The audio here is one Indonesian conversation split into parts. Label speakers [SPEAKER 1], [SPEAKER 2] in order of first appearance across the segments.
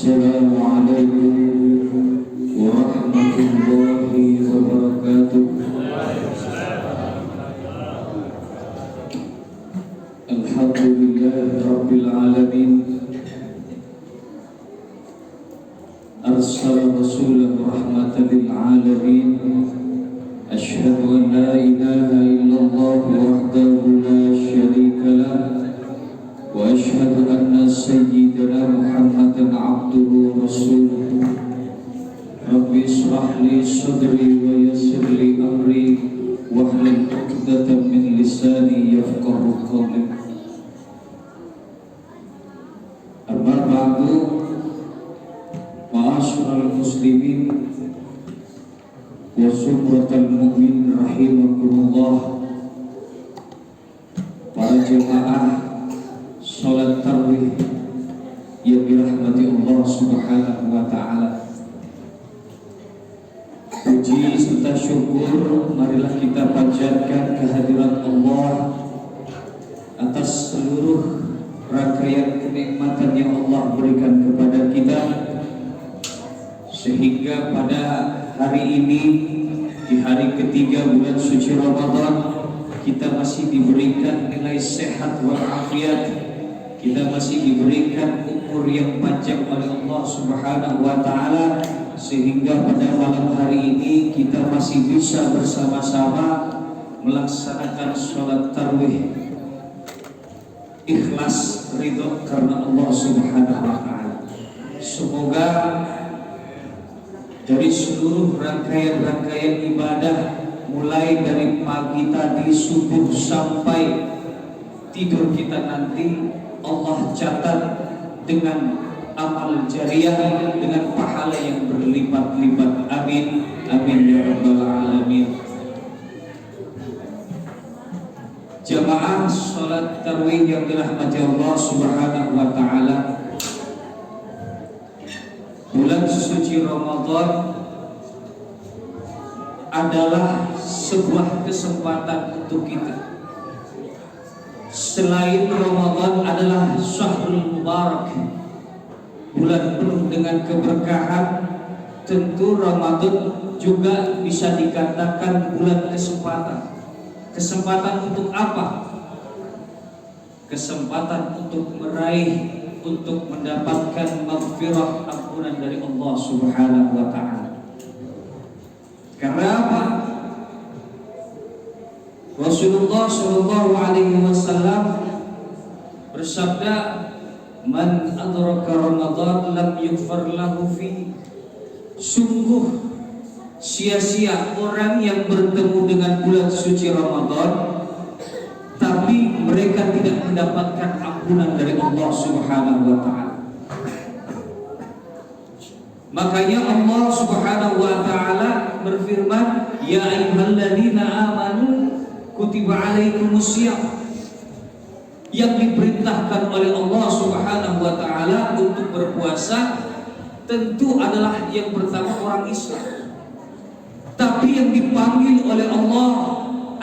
[SPEAKER 1] السلام عليكم ورحمة الله وبركاته. الحمد لله رب العالمين أرسل رسوله رحمة للعالمين. أشهد أن لا إله إلا الله وحده لا شريك له وأشهد أن سيدنا محمدا عبده ورسوله. رب اشرح لي صدري ويسر لي أمري واحلل عقدة من لساني يفقهوا قولي. أما بعد معاشر المسلمين وزمرة المؤمنين رحمكم الله. Para jemaah salat tarawih yang dirahmati Allah Subhanahu wa taala. Puji serta syukur marilah kita panjatkan kehadirat Allah atas seluruh rangkaian kenikmatan yang Allah berikan kepada kita, sehingga pada hari ini di hari ketiga bulan suci Ramadan kita masih diberikan nilai sehat walafiat, kita masih diberikan umur yang panjang oleh Allah Subhanahu wa taala, sehingga pada malam hari ini kita masih bisa bersama-sama melaksanakan sholat tarawih ikhlas ridho karena Allah Subhanahu wa taala. Semoga dari seluruh rangkaian-rangkaian ibadah, mulai dari pagi tadi subuh sampai tidur kita nanti, Allah catat dengan amal jariah, dengan pahala yang berlipat-lipat. Amin, amin ya rabbal alamin. Jamaah salat tarawih yang dirahmati Allah Subhanahu wa taala, bulan suci Ramadan adalah sebuah kesempatan untuk kita. Selain Ramadan adalah syahrul mubarak, bulan penuh dengan keberkahan, tentu Ramadan juga bisa dikatakan bulan kesempatan. Kesempatan untuk apa? Kesempatan untuk meraih, untuk mendapatkan maghfirah, ampunan dari Allah Subhanahu wa taala. Karena apa? Rasulullah sallallahu alaihi wasallam bersabda, "Man adraka Ramadan lam yughfar lahu fi." Sungguh sia-sia orang yang bertemu dengan bulan suci Ramadan tapi mereka tidak mendapatkan ampunan dari Allah Subhanahu wa taala. Makanya Allah Subhanahu wa taala berfirman, "Ya ayyuhalladzina amanu kutiba alaikumusiyam." Yang diperintahkan oleh Allah Subhanahu wa taala untuk berpuasa tentu adalah yang pertama orang Islam. Tapi yang dipanggil oleh Allah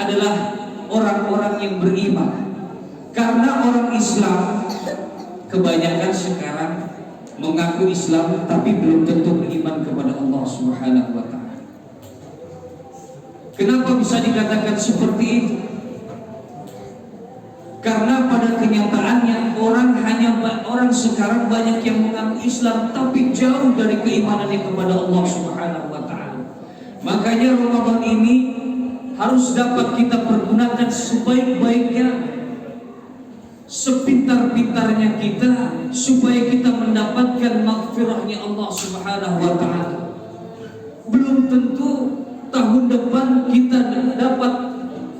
[SPEAKER 1] adalah orang-orang yang beriman. Karena orang Islam kebanyakan sekarang mengaku Islam tapi belum tentu beriman kepada Allah Subhanahu wa taala. Kenapa bisa dikatakan seperti itu? Karena pada kenyataannya orang sekarang banyak yang mengaku Islam tapi jauh dari keimanannya kepada Allah Subhanahu wa taala. Makanya Ramadan ini harus dapat kita pergunakan sebaik-baiknya, sepintar-pintarnya kita, supaya kita mendapatkan maghfirahnya Allah Subhanahu wa taala. Belum tentu tahun depan kita dapat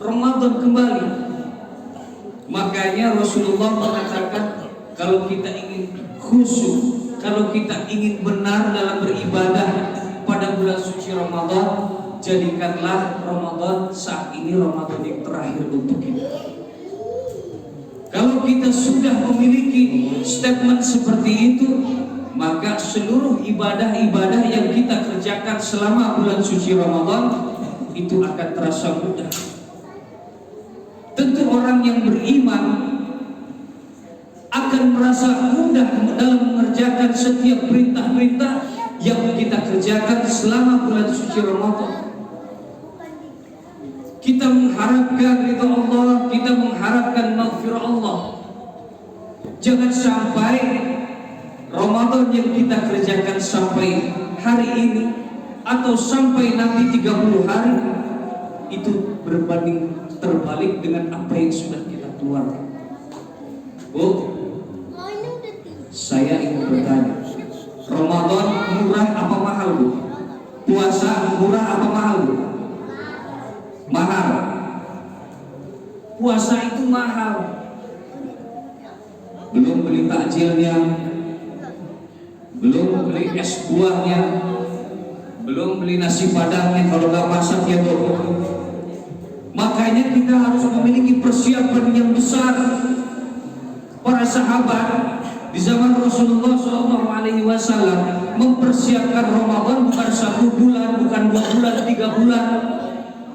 [SPEAKER 1] Ramadan kembali. Makanya Rasulullah mengatakan, kalau kita ingin khusyuk, kalau kita ingin benar dalam beribadah pada bulan suci Ramadan, jadikanlah Ramadan saat ini Ramadan yang terakhir untuk kita. Kalau kita sudah memiliki statement seperti itu, maka seluruh ibadah-ibadah yang kita kerjakan selama bulan suci Ramadan itu akan terasa mudah. Tentu orang yang beriman akan merasa mudah dalam mengerjakan kerjakan setiap perintah-perintah yang kita kerjakan selama bulan suci Ramadan. Kita mengharapkan ridha Allah, kita mengharapkan maghfirah Allah. Jangan sampai Ramadan yang kita kerjakan sampai hari ini atau sampai nanti 30 hari itu berbanding terbalik dengan apa yang sudah kita keluarkan. Bu, saya ingin bertanya, Ramadan murah apa mahal, Bu? Puasa murah apa mahal, Bu? Mahal. Puasa itu mahal. Belum beli takjilnya, belum beli es buahnya, belum beli nasi padangnya kalau nggak masak ya Bu. Makanya kita harus memiliki persiapan yang besar. Para sahabat di zaman Rasulullah SAW mempersiapkan Ramadan bukan 1 bulan, bukan 2 bulan, 3 bulan,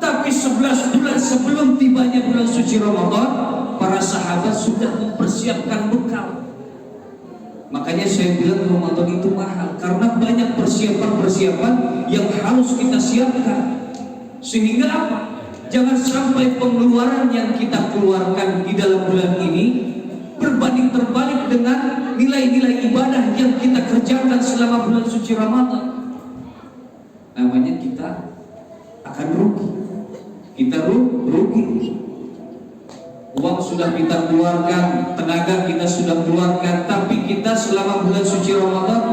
[SPEAKER 1] tapi 11 bulan sebelum tibanya bulan suci Ramadan, para sahabat sudah mempersiapkan bekal. Makanya saya bilang Ramadan itu mahal karena banyak persiapan-persiapan yang harus kita siapkan. Sehingga apa? Jangan sampai pengeluaran yang kita keluarkan di dalam bulan ini berbanding terbalik dengan nilai-nilai ibadah yang kita kerjakan selama bulan suci Ramadan. Namanya kita akan rugi. Kita rugi. Uang sudah kita keluarkan, tenaga kita sudah keluarkan, tapi kita selama bulan suci Ramadan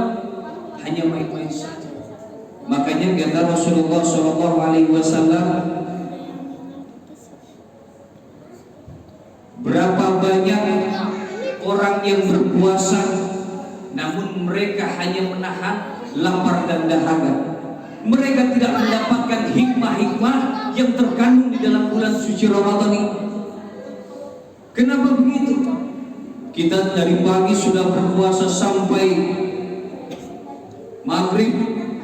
[SPEAKER 1] hanya main-main saja. Makanya kata Rasulullah SAW, berapa banyak orang yang berpuasa namun mereka hanya menahan lapar dan dahaga. Mereka tidak mendapatkan hikmah-hikmah yang terkandung di dalam bulan suci Ramadan ini. Kenapa begitu? Kita dari pagi sudah berpuasa sampai maghrib,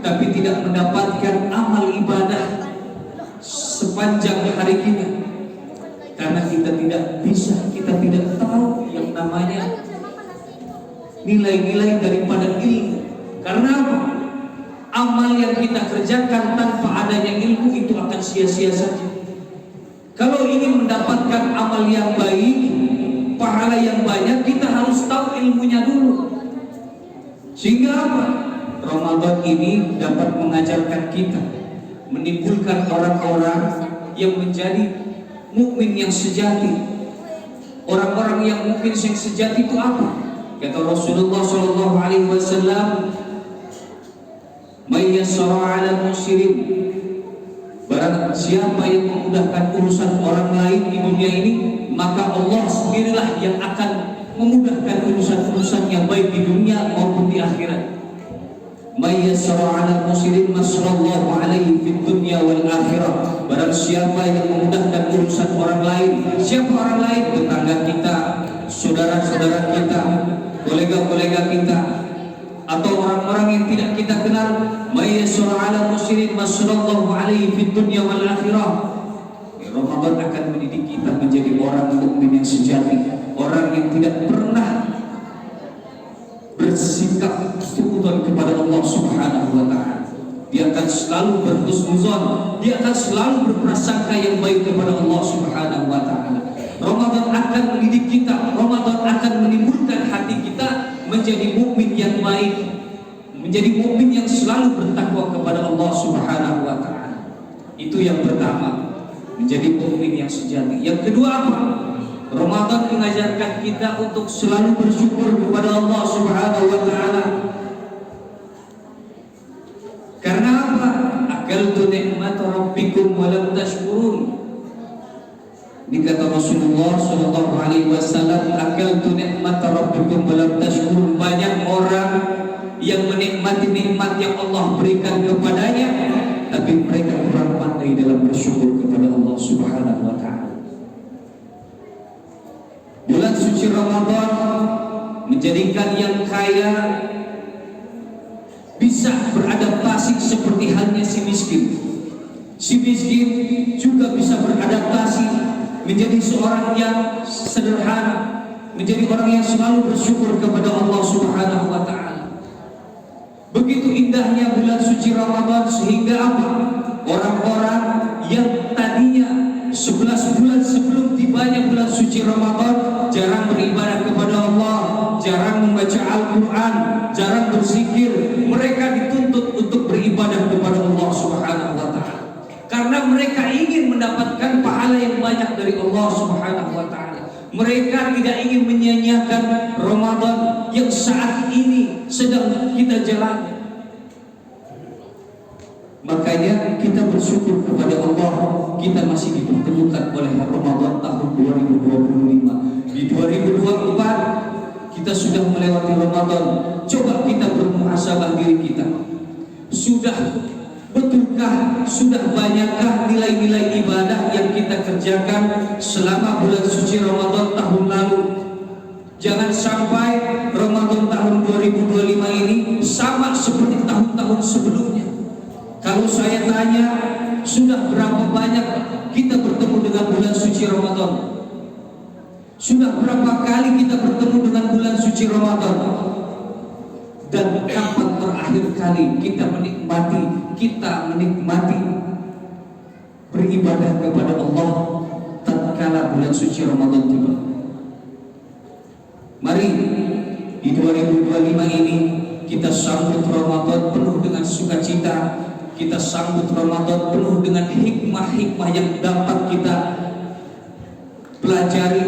[SPEAKER 1] tapi tidak mendapatkan amal ibadah sepanjang hari kita. Karena kita tidak bisa, kita tidak tahu yang namanya nilai-nilai daripada ilmu. Karena apa? Amal yang kita kerjakan tanpa adanya ilmu itu akan sia-sia saja. Kalau ingin mendapatkan amal yang baik, pahala yang banyak, kita harus tahu ilmunya dulu. Sehingga apa? Ramadan ini dapat mengajarkan kita, menimbulkan orang-orang yang menjadi mukmin yang sejati. Orang-orang yang mukmin yang sejati itu apa? Kata Rasulullah SAW, "May yassara 'ala musyirin." Barang siapa yang memudahkan urusan orang lain di dunia ini, maka Allah sendirilah yang akan memudahkan urusan-urusannya baik di dunia maupun di akhirat. May yassara 'ala musyirin masrallahu 'alaihi fid dunya wal akhirah. Barang siapa yang memudahkan urusan orang lain, siapa orang lain? Tetangga kita, saudara-saudara kita, kolega-kolega kita, atau orang-orang yang tidak kita kenal. May yassara 'ala musyirin masrallahu 'alaihi fid dunya wal akhirah. Ramadan akan mendidik kita menjadi orang mukmin yang sejati, orang yang tidak pernah bersikap suudzon kepada Allah Subhanahu wa taala. Dia akan selalu berhusnuzon, dia akan selalu berprasangka yang baik kepada Allah Subhanahu wa taala. Ramadan akan mendidik kita, Ramadan akan menimbulkan hati kita menjadi mukmin yang baik, menjadi mukmin yang selalu bertakwa kepada Allah Subhanahu wa taala. Itu yang pertama, menjadi mukmin yang sejati. Yang kedua apa? Ramadan mengajarkan kita untuk selalu bersyukur kepada Allah Subhanahu wa taala. Karena apa? Akaltu nikmat rabbikum wa lam tashkurun. Dikata Rasulullah sallallahu alaihi wasallam, akaltu nikmat rabbikum wa lam tashkurun. Banyak orang yang menikmati nikmat yang Allah berikan kepadanya, tapi mereka kurang pandai dalam bersyukur kepada Allah Subhanahu wa taala. Bulan suci Ramadan menjadikan yang kaya bisa beradaptasi seperti halnya si miskin. Si miskin juga bisa beradaptasi menjadi seorang yang sederhana, menjadi orang yang selalu bersyukur kepada Allah Subhanahu wa taala. indahnya bulan suci Ramadan sehingga apa? Orang-orang yang tadinya 11 bulan sebelum tibanya bulan suci Ramadan jarang beribadah kepada Allah, jarang membaca Al-Quran, jarang berzikir, mereka dituntut untuk beribadah kepada Allah Subhanahu wa Ta'ala, karena mereka ingin mendapatkan pahala yang banyak dari Allah Subhanahu wa Ta'ala. Mereka tidak ingin menyia-nyiakan Ramadan yang saat ini sedang kita jalani. Makanya kita bersyukur kepada Allah, kita masih dipertemukan oleh Ramadan tahun 2025. Di 2024 kita sudah melewati Ramadan. Coba kita bermuhasabah diri kita. Sudah betulkah, sudah banyakkah nilai-nilai ibadah yang kita kerjakan selama bulan suci Ramadan tahun lalu? Jangan sampai Ramadan tahun 2025 ini sama seperti tahun-tahun sebelumnya. Kalau saya tanya, sudah berapa banyak kita bertemu dengan bulan suci Ramadan? Sudah berapa kali kita bertemu dengan bulan suci Ramadan? Dan kapan terakhir kali kita menikmati beribadah kepada Allah tatkala bulan suci Ramadan tiba? Mari di 2025 ini kita sambut Ramadan penuh dengan sukacita. Kita sambut Ramadan penuh dengan hikmah-hikmah yang dapat kita pelajari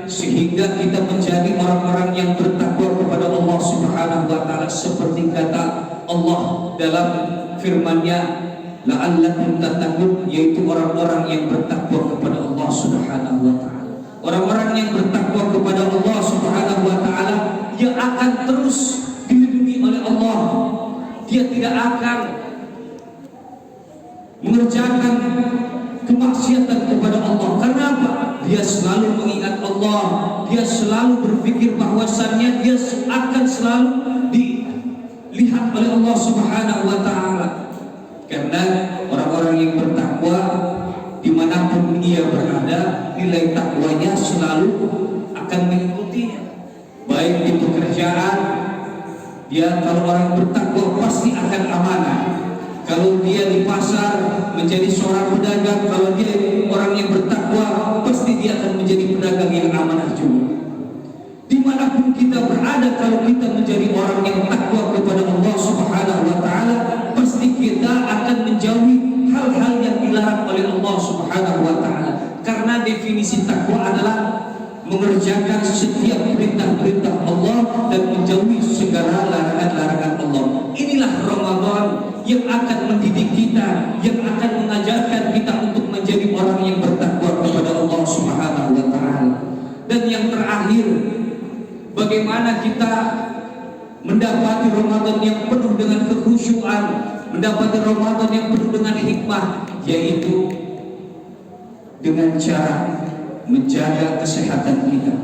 [SPEAKER 1] sehingga kita menjadi orang-orang yang bertakwa kepada Allah Subhanahu wa Ta'ala, seperti kata Allah dalam firman-Nya, la'allakum tattaqun, yaitu orang-orang yang bertakwa kepada Allah Subhanahu wa Ta'ala. Orang-orang yang bertakwa kepada Allah Subhanahu wa Ta'ala yang akan terus dilindungi oleh Allah. Dia tidak akan mengerjakan kemaksiatan kepada Allah. Kenapa? Dia selalu mengingat Allah. Dia selalu berpikir bahwasannya dia akan selalu dilihat oleh Allah Subhanahu wa Ta'ala. Karena orang-orang yang bertakwa dimanapun ia berada, nilai takwanya selalu akan mengikutinya. Baik di pekerjaan, dia kalau orang bertakwa pasti akan amanah. Kalau dia di pasar menjadi seorang pedagang, kalau dia orang yang bertakwa, pasti dia akan menjadi pedagang yang amanah juga. Dimanapun kita berada, kalau kita menjadi orang yang takwa kepada Allah Subhanahu wa Ta'ala, pasti kita akan menjauhi hal-hal yang dilarang oleh Allah Subhanahu wa Ta'ala. Karena definisi takwa adalah mengerjakan setiap perintah-perintah Allah dan menjauhi segala larangan-larangan Allah. Inilah Ramadan yang akan mendidik kita, yang akan mengajarkan kita untuk menjadi orang yang bertakwa kepada Allah Subhanahu wa Ta'ala. Dan yang terakhir, bagaimana kita mendapati Ramadan yang penuh dengan kekhusyuan, mendapati Ramadan yang penuh dengan hikmah, yaitu dengan cara menjaga kesehatan kita.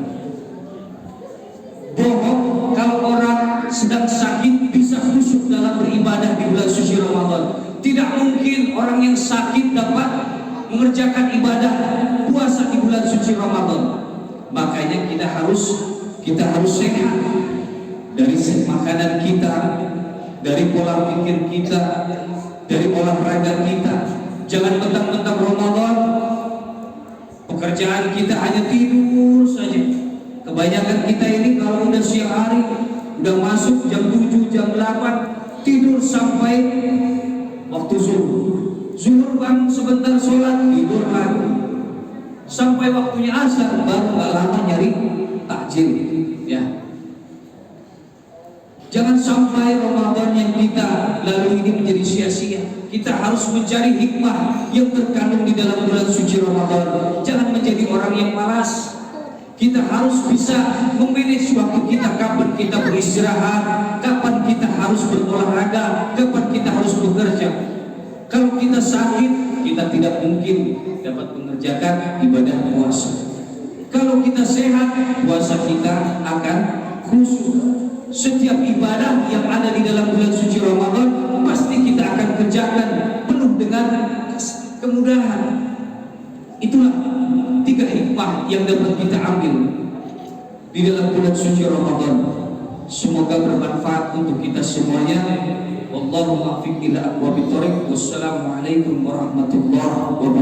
[SPEAKER 1] Bohong kalau orang sedang sakit bisa khusyuk dalam beribadah di bulan suci Ramadan. Tidak mungkin orang yang sakit dapat mengerjakan ibadah puasa di bulan suci Ramadan. Makanya kita harus sehat dari makanan kita, dari pola pikir kita, dari olahraga kita. Jangan mentang-mentang Ramadan pekerjaan kita hanya tidur saja. Kebanyakan kita ini kalau udah siang hari, udah masuk jam 7, jam 8, tidur sampai waktu zuhur. Zuhur bangun sebentar sholat, tidur lagi. Sampai waktunya asar, baru gak lama nyari takjil. Ya. Jangan sampai Ramadan yang kita lalui ini menjadi sia-sia. Kita harus mencari hikmah yang terkandung di dalam bulan suci Ramadan. Jangan menjadi orang yang malas. Kita harus bisa memanage waktu kita, kapan kita beristirahat, kapan kita harus berolahraga, kapan kita harus bekerja. Kalau kita sakit, kita tidak mungkin dapat mengerjakan ibadah puasa. Kalau kita sehat, puasa kita akan khusyuk. Setiap ibadah yang ada di dalam bulan suci Ramadan pasti kita akan kerjakan penuh dengan kemudahan. Itulah 3 hikmah yang dapat kita ambil di dalam bulan suci Ramadan. Semoga bermanfaat untuk kita semuanya. Wallahul muwaffiq ila aqwamit thoriq. Wassalamualaikum warahmatullahi wabarakatuh.